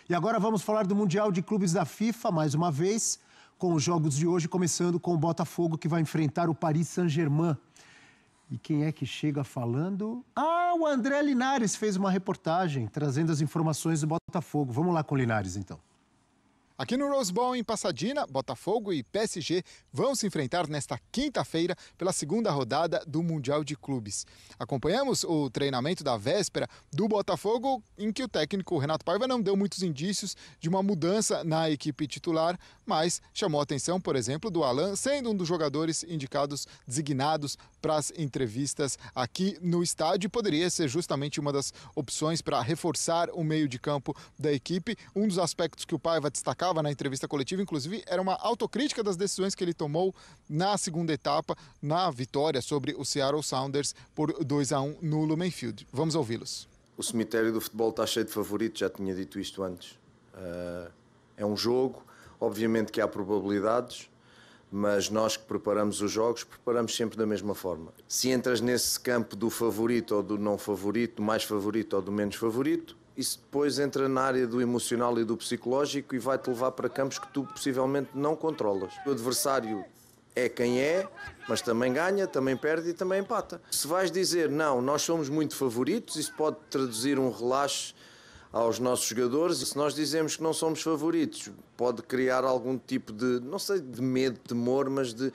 E agora vamos falar do Mundial de Clubes da FIFA, mais uma vez, com os jogos de hoje, começando com o Botafogo, que vai enfrentar o Paris Saint-Germain. E quem é que chega falando? Ah, o André Linares fez uma reportagem, trazendo as informações do Botafogo. Vamos lá com o Linares, então. Aqui no Rose Bowl, em Pasadena, Botafogo e PSG vão se enfrentar nesta quinta-feira pela segunda rodada do Mundial de Clubes. Acompanhamos o treinamento da véspera do Botafogo, em que o técnico Renato Paiva não deu muitos indícios de uma mudança na equipe titular, mas chamou a atenção, por exemplo, do Alan, sendo um dos jogadores indicados, designados para as entrevistas aqui no estádio. Poderia ser justamente uma das opções para reforçar o meio de campo da equipe. Um dos aspectos que o Paiva destacava na entrevista coletiva, inclusive, era uma autocrítica das decisões que ele tomou na segunda etapa, na vitória sobre o Seattle Sounders por 2-1 no Lumen Field. Vamos ouvi-los. O cemitério do futebol está cheio de favoritos, já tinha dito isto antes. É um jogo, obviamente que há probabilidades, mas nós que preparamos os jogos, preparamos sempre da mesma forma. Se entras nesse campo do favorito ou do não favorito, do mais favorito ou do menos favorito, isso depois entra na área do emocional e do psicológico e vai-te levar para campos que tu possivelmente não controlas. O adversário é quem é, mas também ganha, também perde e também empata. Se vais dizer, não, nós somos muito favoritos, isso pode traduzir um relaxo aos nossos jogadores. E se nós dizemos que não somos favoritos, pode criar algum tipo de, não sei, de medo, temor, mas de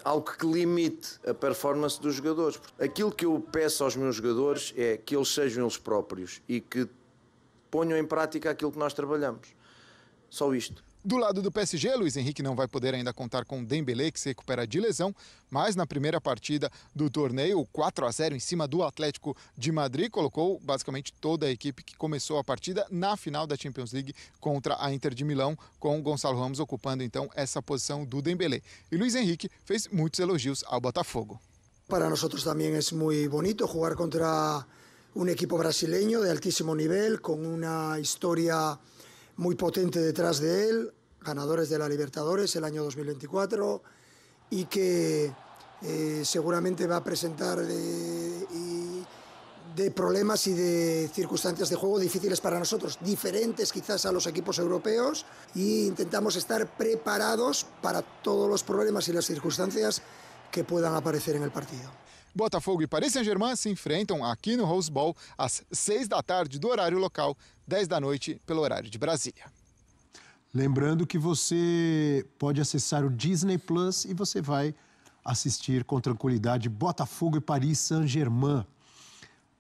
algo que limite a performance dos jogadores. Aquilo que eu peço aos meus jogadores é que eles sejam eles próprios e que ponham em prática aquilo que nós trabalhamos. Só isto. Do lado do PSG, Luiz Henrique não vai poder ainda contar com Dembélé, que se recupera de lesão, mas na primeira partida do torneio, 4-0 em cima do Atlético de Madrid, colocou basicamente toda a equipe que começou a partida na final da Champions League contra a Inter de Milão, com Gonçalo Ramos ocupando então essa posição do Dembélé. E Luiz Henrique fez muitos elogios ao Botafogo. Para nosotros también es muy bonito jugar contra un equipo brasileño de altísimo nivel, con una historia muy potente detrás de él, ganadores de la Libertadores el año 2024 y que seguramente va a presentar de problemas y de circunstancias de juego difíciles para nosotros, diferentes quizás a los equipos europeos, y intentamos estar preparados para todos los problemas y las circunstancias que puedan aparecer en el partido. Botafogo e Paris Saint-Germain se enfrentam aqui no Rose Bowl às 6 da tarde do horário local, 10 da noite pelo horário de Brasília. Lembrando que você pode acessar o Disney Plus e você vai assistir com tranquilidade Botafogo e Paris Saint-Germain.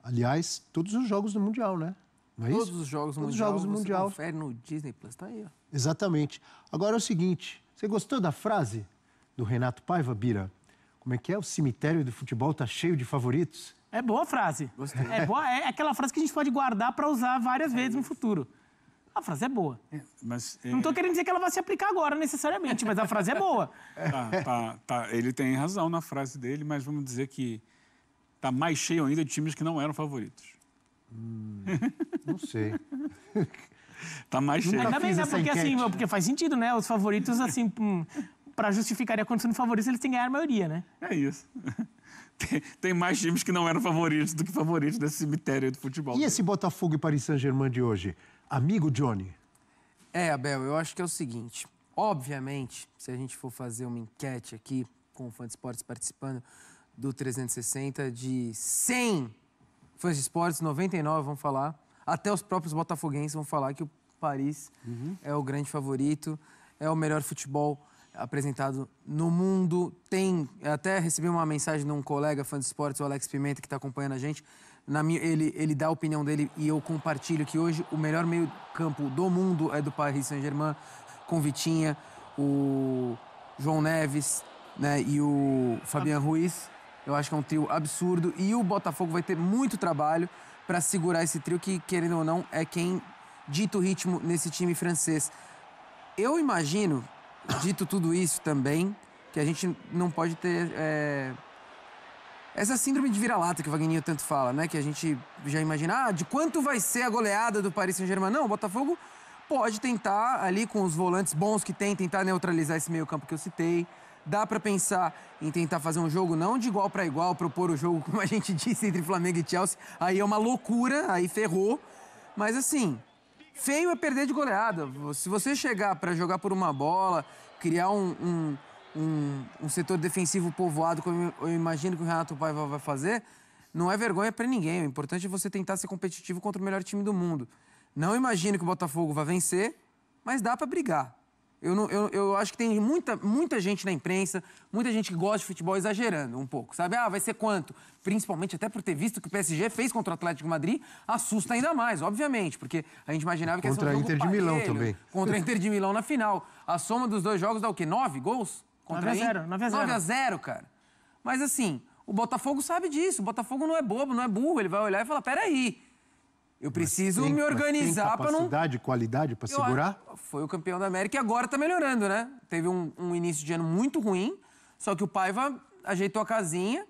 Aliás, todos os jogos do Mundial, né? Não é isso? Todos os jogos do todos Mundial, os jogos do Mundial. Confere no Disney Plus, tá aí, ó. Exatamente. Agora é o seguinte, você gostou da frase do Renato Paiva, Bira? Como é que é? O cemitério do futebol tá cheio de favoritos? É boa a frase. Gostei. É boa, é aquela frase que a gente pode guardar para usar várias vezes no futuro. A frase é boa. Não estou querendo dizer que ela vai se aplicar agora necessariamente, mas a frase é boa. Tá. Ele tem razão na frase dele, mas vamos dizer que tá mais cheio ainda de times que não eram favoritos. Não sei. Tá mais cheio. Ainda bem, né? Porque, assim, enquete. porque faz sentido, né? Os favoritos, assim, para justificar a condição de favoritos, eles têm que ganhar a maioria, né? É isso. Tem mais times que não eram favoritos do que favoritos desse cemitério do futebol. E esse Botafogo e Paris Saint-Germain de hoje? Amigo Johnny? Abel, eu acho que é o seguinte. Obviamente, se a gente for fazer uma enquete aqui, com o Fã de Esportes participando do 360, de 100 fãs de esportes, 99 vão falar, até os próprios botafoguenses vão falar que o Paris é o grande favorito, é o melhor futebol apresentado no mundo. Até recebi uma mensagem de um colega fã de esportes, o Alex Pimenta, que está acompanhando a gente. Ele dá a opinião dele e eu compartilho que hoje o melhor meio campo do mundo é do Paris Saint-Germain, com Vitinha, o João Neves, né, e o Fabian Ruiz. Eu acho que é um trio absurdo e o Botafogo vai ter muito trabalho para segurar esse trio que, querendo ou não, é quem dita o ritmo nesse time francês. Eu imagino, dito tudo isso também, que a gente não pode ter essa síndrome de vira-lata que o Wagninho tanto fala, né? Que a gente já imagina, de quanto vai ser a goleada do Paris Saint-Germain. Não, o Botafogo pode tentar, ali com os volantes bons que tem, tentar neutralizar esse meio campo que eu citei. Dá para pensar em tentar fazer um jogo não de igual para igual, propor o jogo, como a gente disse, entre Flamengo e Chelsea. Aí é uma loucura, aí ferrou. Mas assim, Feio é perder de goleada. Se você chegar para jogar por uma bola, criar um setor defensivo povoado, como eu imagino que o Renato Paiva vai fazer, não é vergonha para ninguém. O importante é você tentar ser competitivo contra o melhor time do mundo. Não imagino que o Botafogo vai vencer, mas dá para brigar. Eu acho que tem muita gente na imprensa, muita gente que gosta de futebol exagerando um pouco, sabe? Vai ser quanto? Principalmente até por ter visto que o PSG fez contra o Atlético de Madrid, assusta ainda mais, obviamente, porque a gente imaginava que ia ser um jogo contra a Inter de Milão também. Contra a Inter de Milão na final. A soma dos dois jogos dá o quê? 9 gols? 9-0, 9-0, cara. Mas assim, o Botafogo sabe disso. O Botafogo não é bobo, não é burro. Ele vai olhar e falar, peraí, eu preciso me organizar para não... Tem capacidade, qualidade para segurar? Foi o campeão da América e agora tá melhorando, né? Teve um início de ano muito ruim, só que o Paiva ajeitou a casinha.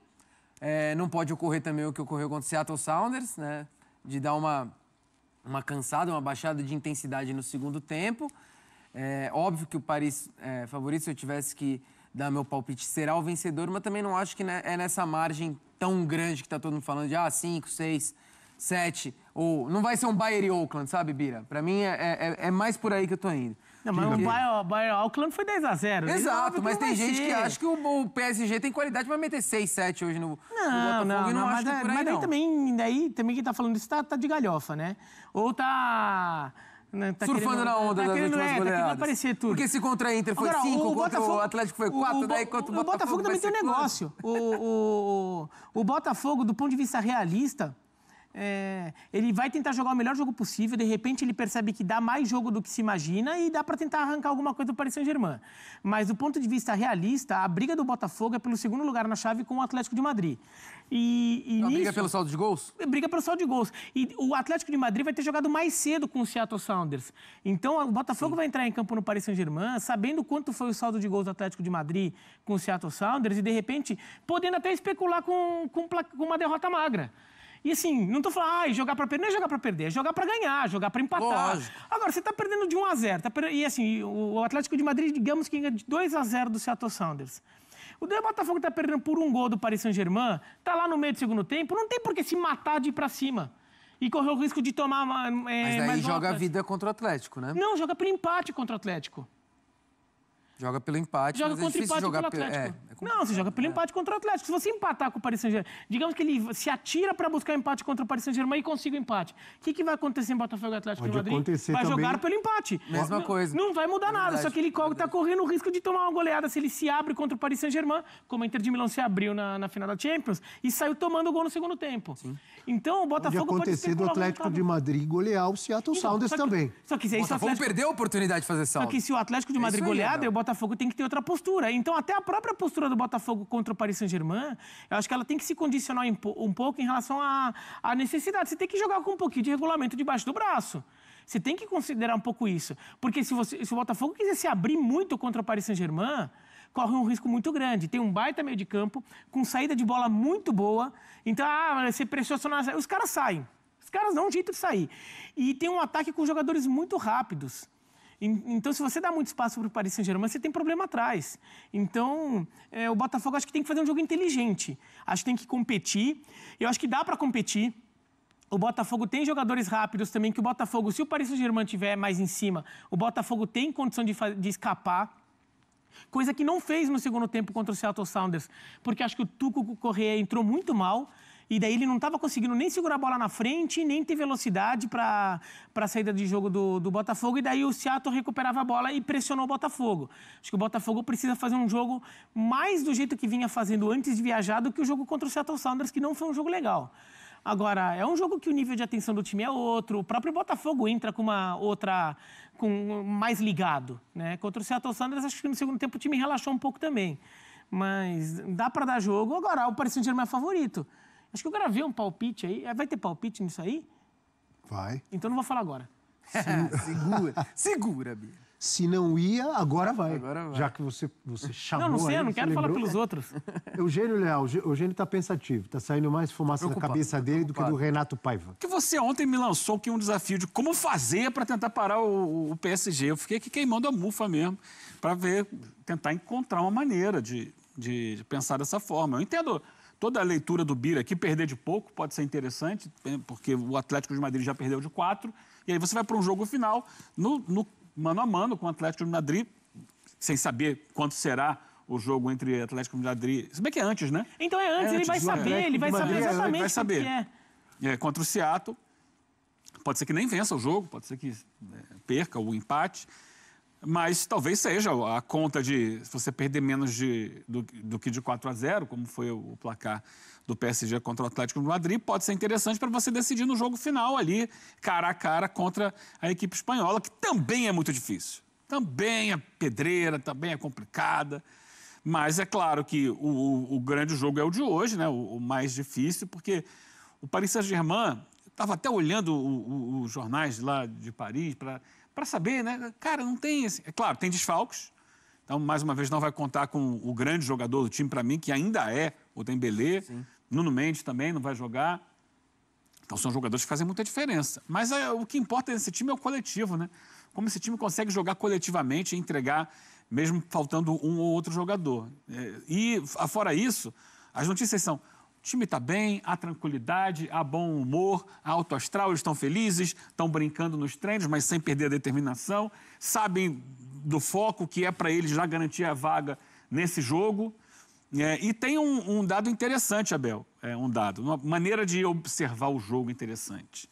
Não pode ocorrer também o que ocorreu contra o Seattle Sounders, né? De dar uma cansada, uma baixada de intensidade no segundo tempo. Óbvio que o Paris favorito, se eu tivesse que dar meu palpite, será o vencedor, mas também não acho que é nessa margem tão grande que tá todo mundo falando de 5, 6, 7, ou não vai ser um Bayern e Oakland, sabe, Bira? Pra mim é mais por aí que eu tô indo. Não, mas o Bayern Oakland foi 10-0. Exato, mas tem gente que acha que o PSG tem qualidade pra meter 6, 7 hoje no Botafogo e não acho que por aí, mas não. Daí também quem tá falando isso tá de galhofa, né? Ou tá surfando na onda das últimas goleadas. Tá querendo aparecer tudo. Porque se contra a Inter foi 5, contra o Atlético foi 4, daí contra o Botafogo também tem um negócio. O Botafogo, do ponto de vista realista... ele vai tentar jogar o melhor jogo possível, de repente ele percebe que dá mais jogo do que se imagina e dá para tentar arrancar alguma coisa do Paris Saint-Germain. Mas do ponto de vista realista, a briga do Botafogo é pelo segundo lugar na chave com o Atlético de Madrid. Briga pelo saldo de gols? Briga pelo saldo de gols. E o Atlético de Madrid vai ter jogado mais cedo com o Seattle Sounders. Então o Botafogo vai entrar em campo no Paris Saint-Germain, sabendo quanto foi o saldo de gols do Atlético de Madrid com o Seattle Sounders e de repente podendo até especular com uma derrota magra. E assim, não tô falando, jogar pra perder, não é jogar pra perder, é jogar pra ganhar, jogar pra empatar. Lógico. Agora, você tá perdendo de 1-0, e assim, o Atlético de Madrid, digamos que ganha de 2-0 do Seattle Sounders. O Botafogo tá perdendo por 1 gol do Paris Saint-Germain, tá lá no meio do segundo tempo, não tem por que se matar de ir pra cima. E correr o risco de tomar mas daí mais joga voltas. A vida contra o Atlético, né? Não, joga pelo empate contra o Atlético. Joga pelo empate, joga mas contra é difícil empate jogar pelo Atlético. Não, você joga pelo empate contra o Atlético. Se você empatar com o Paris Saint-Germain, digamos que ele se atira para buscar o empate contra o Paris Saint-Germain e consiga o empate. O que vai acontecer em Botafogo e Atlético de Madrid? Vai jogar pelo empate. Mesma coisa. Não vai mudar nada, só que ele está correndo o risco de tomar uma goleada se ele se abre contra o Paris Saint-Germain, como a Inter de Milão se abriu na final da Champions, e saiu tomando o gol no segundo tempo. Sim. Então o Botafogo pode acontecer do Atlético de Madrid golear o Seattle Sounders também. Só que o Botafogo perdeu a oportunidade de fazer saldo. Só que se o Atlético de Madrid golear, o Botafogo tem que ter outra postura. Então, até a própria postura do Botafogo contra o Paris Saint-Germain, eu acho que ela tem que se condicionar um pouco em relação à necessidade. Você tem que jogar com um pouquinho de regulamento debaixo do braço. Você tem que considerar um pouco isso. Porque se o Botafogo quiser se abrir muito contra o Paris Saint-Germain, corre um risco muito grande. Tem um baita meio de campo, com saída de bola muito boa. Então, você pressiona, os caras saem. Os caras dão um jeito de sair. E tem um ataque com jogadores muito rápidos. Então, se você dá muito espaço para o Paris Saint-Germain, você tem problema atrás. Então, o Botafogo acho que tem que fazer um jogo inteligente. Acho que tem que competir. Eu acho que dá para competir. O Botafogo tem jogadores rápidos também, que o Botafogo, se o Paris Saint-Germain estiver mais em cima, o Botafogo tem condição de escapar. Coisa que não fez no segundo tempo contra o Seattle Sounders, porque acho que o Tuco Correa entrou muito mal. E daí ele não estava conseguindo nem segurar a bola na frente, nem ter velocidade para a saída de jogo do Botafogo. E daí o Seattle recuperava a bola e pressionou o Botafogo. Acho que o Botafogo precisa fazer um jogo mais do jeito que vinha fazendo antes de viajar do que o jogo contra o Seattle Sounders, que não foi um jogo legal. Agora, é um jogo que o nível de atenção do time é outro. O próprio Botafogo entra com mais ligado, né? Contra o Seattle Sounders, acho que no segundo tempo o time relaxou um pouco também. Mas dá para dar jogo. Agora, o Paris Saint-Germain é favorito. Acho que eu gravei um palpite aí. Vai ter palpite nisso aí? Vai. Então não vou falar agora. Segura, Bia. Se não ia, agora vai. Já que você chamou. Não sei, aí, eu não quero falar pelos outros. Eugênio Leal, o Eugênio está pensativo. Está saindo mais fumaça da cabeça dele do que do Renato Paiva. Que você ontem me lançou aqui um desafio de como fazer para tentar parar o PSG. Eu fiquei aqui queimando a mufa mesmo, para tentar encontrar uma maneira de pensar dessa forma. Eu entendo toda a leitura do Bira aqui, perder de pouco pode ser interessante, porque o Atlético de Madrid já perdeu de 4, e aí você vai para um jogo final no mano a mano com o Atlético de Madrid, sem saber quanto será o jogo entre Atlético de Madrid. Se bem que é antes, né? Então é antes, ele vai saber exatamente vai o saber. que é. Contra o Seattle. Pode ser que nem vença o jogo, pode ser que perca o empate, mas talvez seja a conta de se você perder menos do que de 4-0, como foi o placar do PSG contra o Atlético de Madrid, pode ser interessante para você decidir no jogo final ali, cara a cara contra a equipe espanhola, que também é muito difícil. Também é pedreira, também é complicada, mas é claro que o grande jogo é o de hoje, né? O mais difícil, porque o Paris Saint-Germain, estava até olhando os jornais lá de Paris para saber, né? Cara, não tem... É claro, tem desfalques. Então, mais uma vez, não vai contar com o grande jogador do time, para mim, que ainda é o Dembélé. Sim. Nuno Mendes também não vai jogar. Então, são jogadores que fazem muita diferença. Mas o que importa nesse time é o coletivo, né? Como esse time consegue jogar coletivamente e entregar, mesmo faltando um ou outro jogador. E, fora isso, as notícias são... O time está bem, há tranquilidade, há bom humor, há alto astral, eles estão felizes, estão brincando nos treinos, mas sem perder a determinação, sabem do foco que é para eles já garantir a vaga nesse jogo. E tem um dado interessante, Abel, uma maneira de observar o jogo interessante.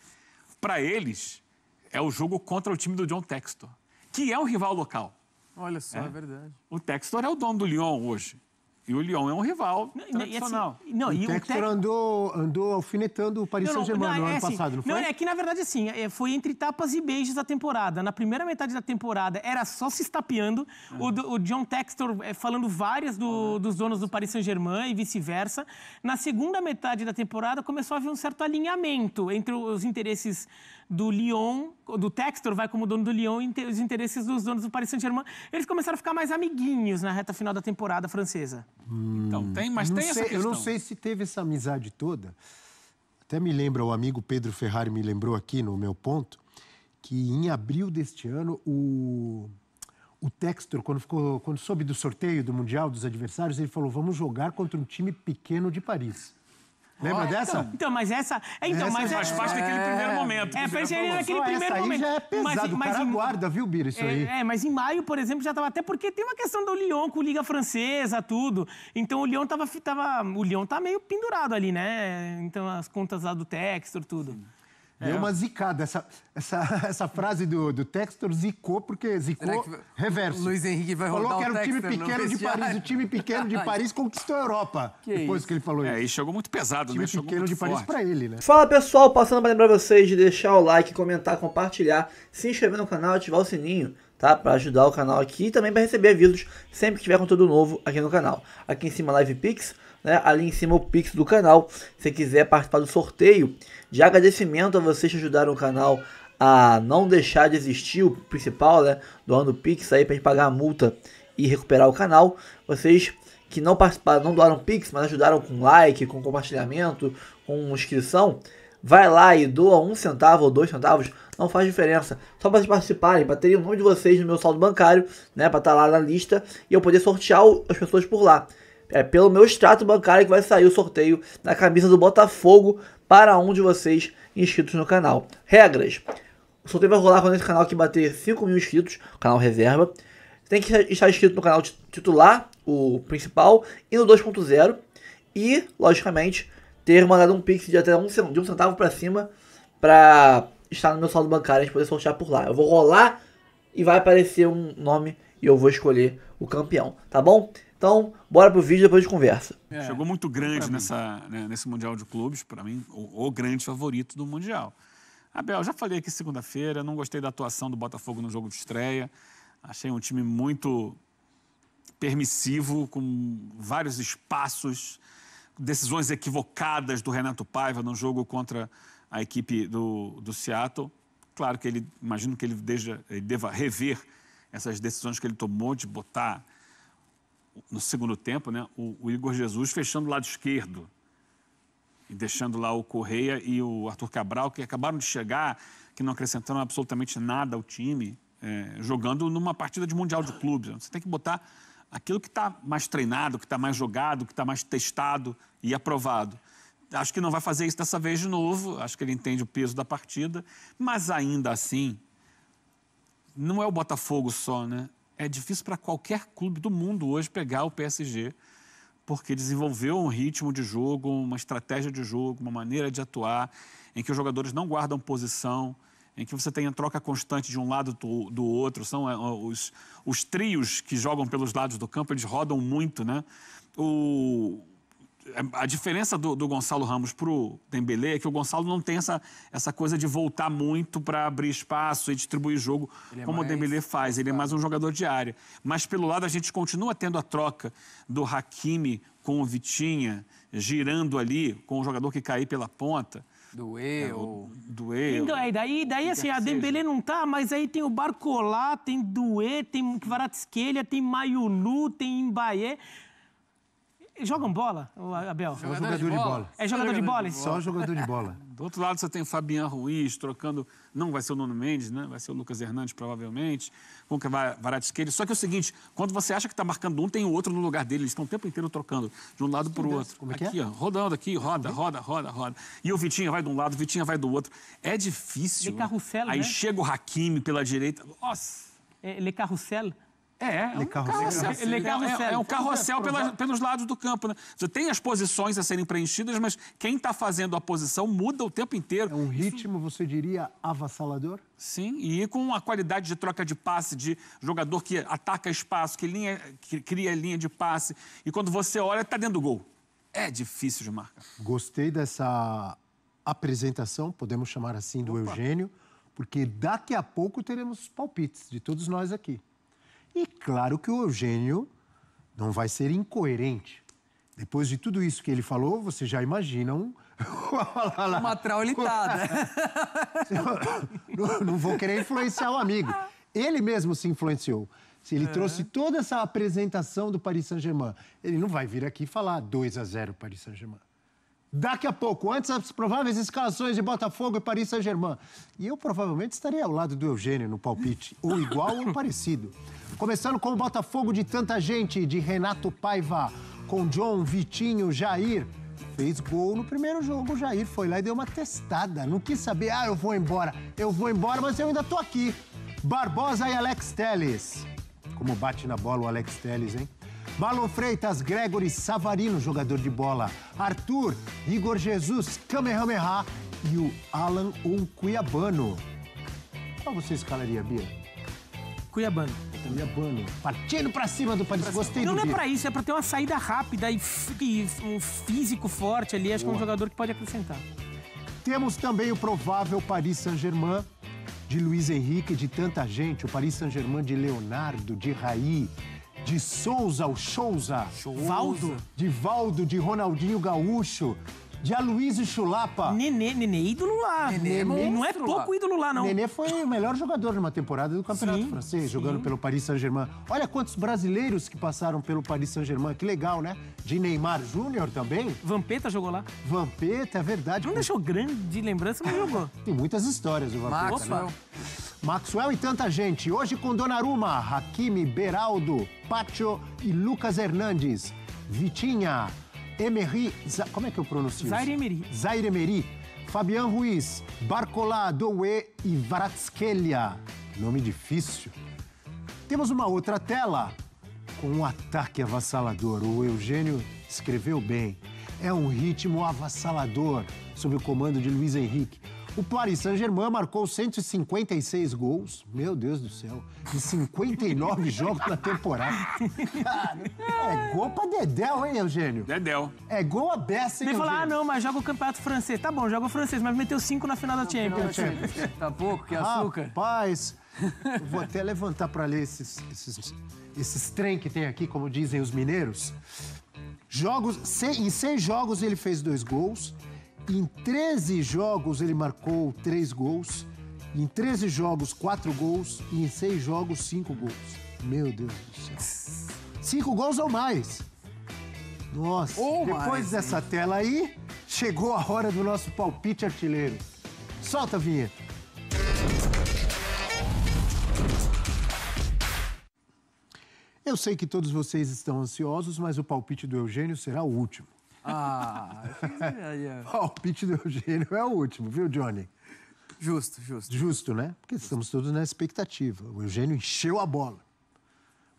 Para eles, é o jogo contra o time do John Textor, que é um rival local. Olha só, é verdade. O Textor é o dono do Lyon hoje. E o Lyon é um rival tradicional. O Textor andou alfinetando o Paris Saint-Germain no ano passado, não foi? Não, é que, na verdade, assim, foi entre tapas e beijos a temporada. Na primeira metade da temporada, era só se estapeando. O John Textor falando várias dos donos do Paris Saint-Germain e vice-versa. Na segunda metade da temporada, começou a haver um certo alinhamento entre os interesses do Lyon, do Textor, vai como dono do Lyon, e os interesses dos donos do Paris Saint-Germain. Eles começaram a ficar mais amiguinhos na reta final da temporada francesa. Então, tem essa questão. Eu não sei se teve essa amizade toda. Até me lembra, o amigo Pedro Ferrari me lembrou aqui no meu ponto, que em abril deste ano, o Textor, quando soube do sorteio do Mundial, dos adversários, ele falou, vamos jogar contra um time pequeno de Paris. Lembra dessa? Então, mas essa... mas faz parte daquele primeiro momento. Pra inserir naquele primeiro momento. Já é pesado, o cara aguarda, viu, Bira, isso aí. Mas em maio, por exemplo, já estava... Até porque tem uma questão do Lyon com Liga Francesa, tudo. Então, o Lyon o Lyon tá meio pendurado ali, né? Então, as contas lá do Textor, tudo. Deu uma zicada. Essa frase do Textor zicou, porque zicou reverso. Luiz Henrique vai rodar. Falou que era o time pequeno de Paris. O time pequeno de Paris conquistou a Europa. Depois que ele falou isso. E chegou muito pesado, né? O time pequeno de Paris pra ele, né? Fala, pessoal. Passando para lembrar vocês de deixar o like, comentar, compartilhar, se inscrever no canal e ativar o sininho, tá? Para ajudar o canal aqui e também para receber avisos sempre que tiver conteúdo novo aqui no canal. Aqui em cima, Live Pix, né? Ali em cima, o Pix do canal. Se quiser participar do sorteio, de agradecimento a vocês que ajudaram o canal a não deixar de existir, o principal, né? Doando o Pix aí pra gente pagar a multa e recuperar o canal. Vocês que não participaram, não doaram Pix, mas ajudaram com like, com compartilhamento, com inscrição, vai lá e doa 1 centavo ou 2 centavos, não faz diferença. Só para vocês participarem, para terem o nome de vocês no meu saldo bancário, né? Para estar lá na lista e eu poder sortear as pessoas por lá. É pelo meu extrato bancário que vai sair o sorteio da camisa do Botafogo para um de vocês inscritos no canal. Regras. O sorteio vai rolar quando esse canal aqui bater 5 mil inscritos, canal reserva. Tem que estar inscrito no canal titular, o principal, e no 2.0. E, logicamente, ter mandado um pix de até de 1 centavo para cima para estar no meu saldo bancário e a gente poder sortear por lá. Eu vou rolar e vai aparecer um nome e eu vou escolher o campeão, tá bom? Então, bora pro vídeo, depois de conversa. Chegou muito grande nesse Mundial de Clubes, para mim, o grande favorito do Mundial. Abel, já falei aqui segunda-feira, não gostei da atuação do Botafogo no jogo de estreia. Achei um time muito permissivo, com vários espaços, decisões equivocadas do Renato Paiva no jogo contra a equipe do Seattle. Claro que imagino que ele deva rever essas decisões que ele tomou de botar no segundo tempo, né, o Igor Jesus fechando o lado esquerdo e deixando lá o Correia e o Arthur Cabral, que acabaram de chegar, que não acrescentaram absolutamente nada ao time, jogando numa partida de Mundial de Clubes. Você tem que botar aquilo que está mais treinado, que está mais jogado, que está mais testado e aprovado. Acho que não vai fazer isso dessa vez de novo, acho que ele entende o peso da partida, mas ainda assim, não é o Botafogo só, né? É difícil para qualquer clube do mundo hoje pegar o PSG, porque desenvolveu um ritmo de jogo, uma estratégia de jogo, uma maneira de atuar, em que os jogadores não guardam posição, em que você tem a troca constante de um lado do outro. São os trios que jogam pelos lados do campo, eles rodam muito, né? A diferença do Gonçalo Ramos para o Dembélé é que o Gonçalo não tem essa coisa de voltar muito para abrir espaço e distribuir jogo como o Dembélé faz. Ele é mais um jogador de área. Mas, pelo lado, a gente continua tendo a troca do Hakimi com o Vitinha, girando ali com o jogador que cair pela ponta. Duê. Então, daí assim, a Dembélé não tá, mas aí tem o Barcola, tem Duê, tem Kvaratskhelia, tem Mayulu, tem Mbaye. Jogam bola, Abel? Só jogador de bola. É jogador de bola? Só jogador de bola. Do outro lado você tem o Fabián Ruiz trocando, não vai ser o Nuno Mendes, né? Vai ser o Lucas Hernandes provavelmente, com o Kvaratskhelia. Só que é o seguinte, quando você acha que está marcando um, tem o outro no lugar dele, eles estão o tempo inteiro trocando de um lado para o outro. Como é que aqui, ó, rodando aqui, roda. E o Vitinha vai de um lado, o Vitinha vai do outro. É difícil. Le Carrousel, Aí né? chega o Hakimi pela direita. Nossa! Le Carrousel? É um carrossel pelos lados do campo, né? Você tem as posições a serem preenchidas, mas quem está fazendo a posição muda o tempo inteiro. É um ritmo, você diria, avassalador? Sim, e com a qualidade de troca de passe, de jogador que ataca espaço, que cria linha de passe, e quando você olha, está dentro do gol. É difícil de marcar. Gostei dessa apresentação, podemos chamar assim, do Eugênio, porque daqui a pouco teremos palpites de todos nós aqui. E claro que o Eugênio não vai ser incoerente. Depois de tudo isso que ele falou, vocês já imaginam... Uma traulitada. Não vou querer influenciar o amigo. Ele mesmo se influenciou. Se ele trouxe toda essa apresentação do Paris Saint-Germain, ele não vai vir aqui falar 2-0 Paris Saint-Germain. Daqui a pouco, antes das prováveis escalações de Botafogo e Paris Saint-Germain. E eu provavelmente estarei ao lado do Eugênio no palpite, ou igual ou parecido. Começando com o Botafogo de tanta gente, de Renato Paiva, com John, Vitinho, Jair. Fez gol no primeiro jogo, o Jair foi lá e deu uma testada. Não quis saber, eu vou embora, mas eu ainda tô aqui. Barbosa e Alex Telles. Como bate na bola o Alex Telles, hein? Marlon Freitas, Gregory Savarino, jogador de bola. Arthur, Igor Jesus, Kamehameha e o Alan Cuiabano. Qual você escalaria, Bia? Cuiabano. Partindo pra cima do Paris. Gostei do Bia. Não é pra isso, é pra ter uma saída rápida e um físico forte ali. Acho que é um jogador que pode acrescentar. Temos também o provável Paris Saint-Germain de Luiz Henrique, de tanta gente. O Paris Saint-Germain de Leonardo, de Raí, de Souza, o Souza. Valdo. De Valdo, de Ronaldinho Gaúcho, de Aloysio Chulapa. Nenê, ídolo lá. Nenê não é pouco ídolo lá, não. Nenê foi o melhor jogador numa temporada do Campeonato Francês, jogando pelo Paris Saint-Germain. Olha quantos brasileiros que passaram pelo Paris Saint-Germain, que legal, né? De Neymar Júnior também. Vampeta jogou lá. Vampeta, é verdade. Não deixou grande lembrança, mas jogou. Tem muitas histórias o Vampeta. Maxwell e tanta gente. Hoje com Donnarumma, Hakimi, Beraldo, Pacho e Lucas Hernandes. Vitinha, Emery, como é que eu pronuncio? Zaire Emery. Fabián Ruiz, Barcola, Doué e Kvaratskhelia. Nome difícil. Temos uma outra tela com um ataque avassalador. O Eugênio escreveu bem. É um ritmo avassalador sob o comando de Luiz Henrique. O Paris Saint-Germain marcou 156 gols, meu Deus do céu, em 59 jogos na temporada. Cara, é gol pra Dedéu, hein, Eugênio? Dedéu. É gol a beça, hein, Ele Eugênio? falou, não, mas joga o campeonato francês. Tá bom, joga o francês, mas meteu 5 na final da Champions. Tá pouco, que açúcar. Rapaz, eu vou até levantar pra ler esses trem que tem aqui, como dizem os mineiros. Em 6 jogos ele fez 2 gols. Em 13 jogos ele marcou 3 gols. Em 13 jogos, 4 gols. E em 6 jogos, 5 gols. Meu Deus do céu. 5 gols ou mais. Nossa, depois dessa tela aí, chegou a hora do nosso palpite artilheiro. Solta a vinheta. Eu sei que todos vocês estão ansiosos, mas o palpite do Eugênio será o último. O palpite do Eugênio é o último, viu, Johnny? Justo. Justo, né? Porque estamos todos na expectativa. O Eugênio encheu a bola.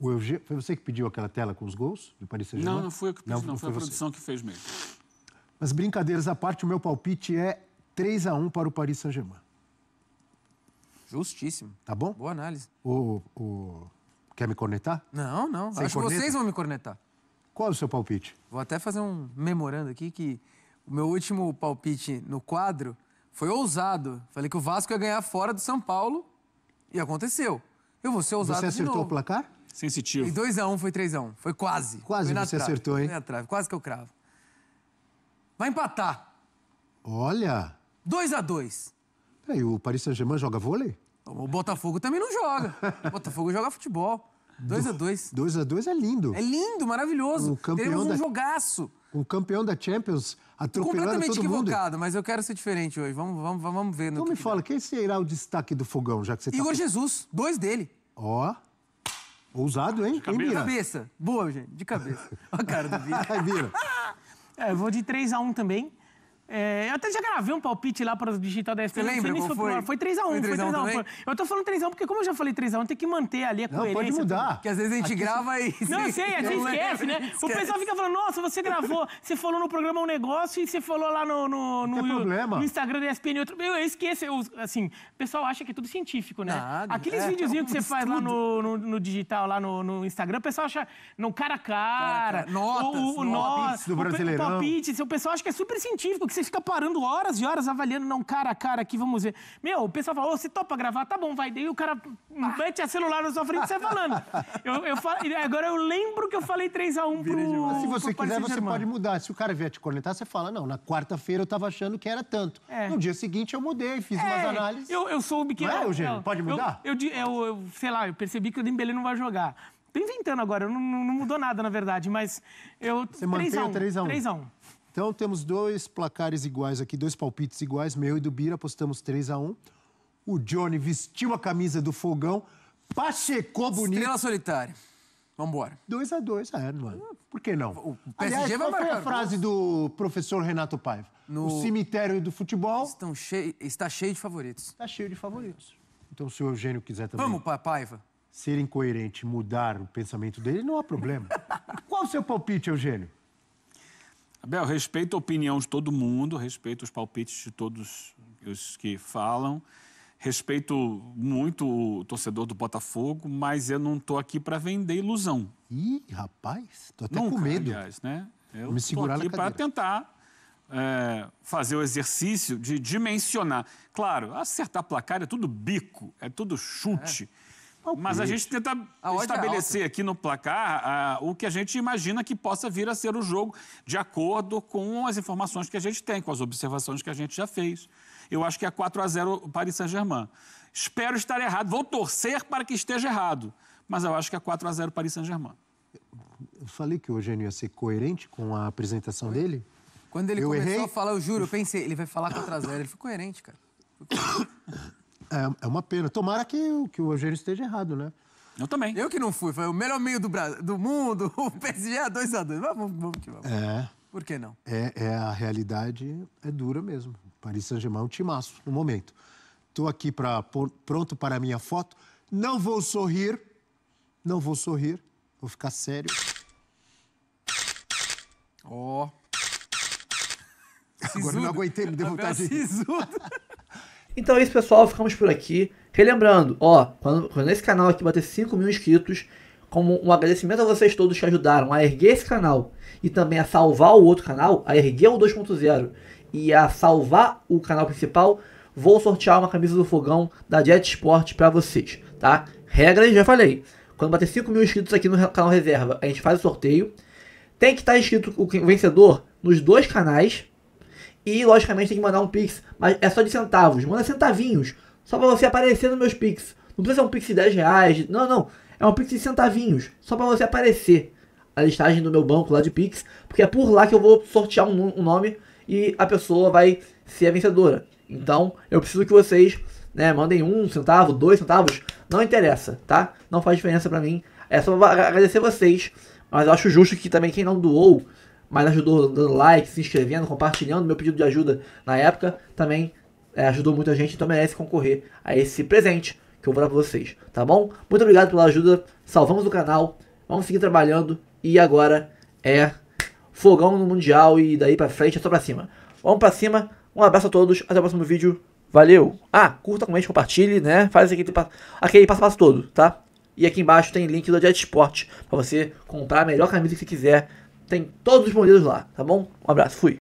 Foi você que pediu aquela tela com os gols do Paris Saint-Germain? Não foi eu que pedi, não foi a produção que fez mesmo. Mas brincadeiras à parte, o meu palpite é 3-1 para o Paris Saint-Germain. Justíssimo. Tá bom? Boa análise. Quer me cornetar? Não. Sem Acho corneta? que vocês vão me cornetar. Qual é o seu palpite? Vou até fazer um memorando aqui que o meu último palpite no quadro foi ousado. Falei que o Vasco ia ganhar fora do São Paulo e aconteceu. Eu vou ser ousado Você de novo. acertou o placar? Sensitivo. E 2-1 foi 3-1. Foi quase. Quase foi na você trave. acertou, hein? Foi na trave. Quase que eu cravo. Vai empatar. Olha! 2-2. Peraí, o Paris Saint-Germain joga vôlei? O Botafogo também não joga. O Botafogo joga futebol. 2-2. 2-2 é lindo. É lindo, maravilhoso. O campeão Teremos um da- jogaço. O campeão da Champions atropelando Completamente todo mundo. equivocado, mas eu quero ser diferente hoje. Vamos ver. Então me fala, quem será o destaque do fogão, já que você tá... Igor Jesus, 2 dele. Ó, ousado, hein? Quem De mira? cabeça. Boa, gente. De cabeça. Olha a cara do Vira. Vai, Vira. Eu vou de 3-1 também. Eu até já gravei um palpite lá para o digital da ESPN. Você lembra não sei nem qual se foi? Foi 3-1. Foi 3-1 também? Eu tô falando 3-1 porque como eu já falei 3-1, tem que manter ali a Não, coerência. pode mudar. Que às vezes a gente grava e... Não, eu sei, você esquece, né? O pessoal fica falando, nossa, você gravou, você falou no programa um negócio e você falou lá no tem problema. no Instagram da ESPN outro. Eu esqueço, assim, o pessoal acha que é tudo científico, né? Nada. Aqueles videozinhos que você faz lá no digital, lá no Instagram, o pessoal acha no cara a cara. Notas, do Brasileirão. O palpite, o pessoal acha que é super científico, que você fica parando horas e horas avaliando, não, cara a cara aqui, vamos ver. Meu, o pessoal fala, você topa gravar? Tá bom, vai. Daí o cara mete a celular na sua frente e sai falando. Agora eu lembro que eu falei 3-1 pro... Mas se você pro Paris quiser, você Saint-Germain. pode mudar. Se o cara vier te cornetar, você fala, não, na quarta-feira eu tava achando que era tanto. No dia seguinte eu mudei, fiz umas análises. Eu soube que... Não é, Eugênio? Pode mudar? Sei lá, eu percebi que o Dembélé não vai jogar. Tô inventando agora, não mudou nada, na verdade, mas eu... Você mantém o 3-1? 3-1. Então temos 2 placares iguais aqui, 2 palpites iguais, meu e do Bira, apostamos 3-1. O Johnny vestiu a camisa do fogão, pachecou bonito. Estrela solitária. Vambora. 2-2, mano. Por que não? O PSG Aliás, vai qual foi marcar a frase do professor Renato Paiva? O cemitério do futebol Está cheio de favoritos. está cheio de favoritos. Então, se o Eugênio quiser também Vamos, Paiva. ser incoerente, mudar o pensamento dele, não há problema. Qual o seu palpite, Eugênio? Abel, respeito a opinião de todo mundo, respeito os palpites de todos os que falam, respeito muito o torcedor do Botafogo, mas eu não estou aqui para vender ilusão. Ih, rapaz, tô até Nunca, com medo. aliás, né? Eu me estou segurar na aqui para cadeira. tentar fazer o exercício de dimensionar. Claro, acertar placar é tudo bico, é tudo chute. Mas a gente tenta A odd é estabelecer aqui no placar o que a gente imagina que possa vir a ser o jogo de acordo com as informações que a gente tem, com as observações que a gente já fez. Eu acho que é 4-0 o Paris Saint-Germain. Espero estar errado, vou torcer para que esteja errado, mas eu acho que é 4-0 o Paris Saint-Germain. Eu falei que o Eugênio ia ser coerente com a apresentação dele. Quando ele Eu começou errei? a falar, eu juro, eu pensei, ele vai falar 4-0. Ele foi coerente, cara. É uma pena. Tomara que o Eugênio esteja errado, né? Eu também. Eu que não fui, foi o melhor meio do mundo, o PSG é 2-2. Vamos que vamos. Por que não? A realidade é dura mesmo. O Paris Saint-Germain é um timaço no momento. Estou aqui pronto para a minha foto. Não vou sorrir. Vou ficar sério. Ó. Agora eu não aguentei, me deu vontade de rir. Então é isso, pessoal. Ficamos por aqui. Relembrando, quando esse canal aqui bater 5 mil inscritos, como um agradecimento a vocês todos que ajudaram a erguer esse canal e também a salvar o outro canal, a erguer o 2.0 e a salvar o canal principal, vou sortear uma camisa do Fogão da Jet Sport para vocês, tá? Regras, já falei. Quando bater 5 mil inscritos aqui no canal Reserva, a gente faz o sorteio. Tem que estar inscrito o vencedor nos 2 canais. E, logicamente, tem que mandar um Pix. Mas é só de centavos. Manda centavinhos. Só pra você aparecer nos meus Pix. Não precisa ser um Pix de 10 reais. Não. É um Pix de centavinhos. Só pra você aparecer. A listagem do meu banco lá de Pix. Porque é por lá que eu vou sortear um nome. E a pessoa vai ser a vencedora. Então, eu preciso que vocês mandem 1 centavo, 2 centavos. Não interessa, tá? Não faz diferença pra mim. É só agradecer vocês, mas eu acho justo que também quem não doou, mas ajudou dando like, se inscrevendo, compartilhando meu pedido de ajuda na época, também ajudou muita gente, então merece concorrer a esse presente que eu vou dar pra vocês, tá bom? Muito obrigado pela ajuda, salvamos o canal, vamos seguir trabalhando e agora é fogão no Mundial e daí pra frente é só pra cima. Vamos pra cima, um abraço a todos, até o próximo vídeo, valeu! Curta, comente, compartilhe, né? Faz aquele passo a passo todo, tá? E aqui embaixo tem link do Jet Sport pra você comprar a melhor camisa que você quiser. Tem todos os modelos lá, tá bom? Um abraço, fui!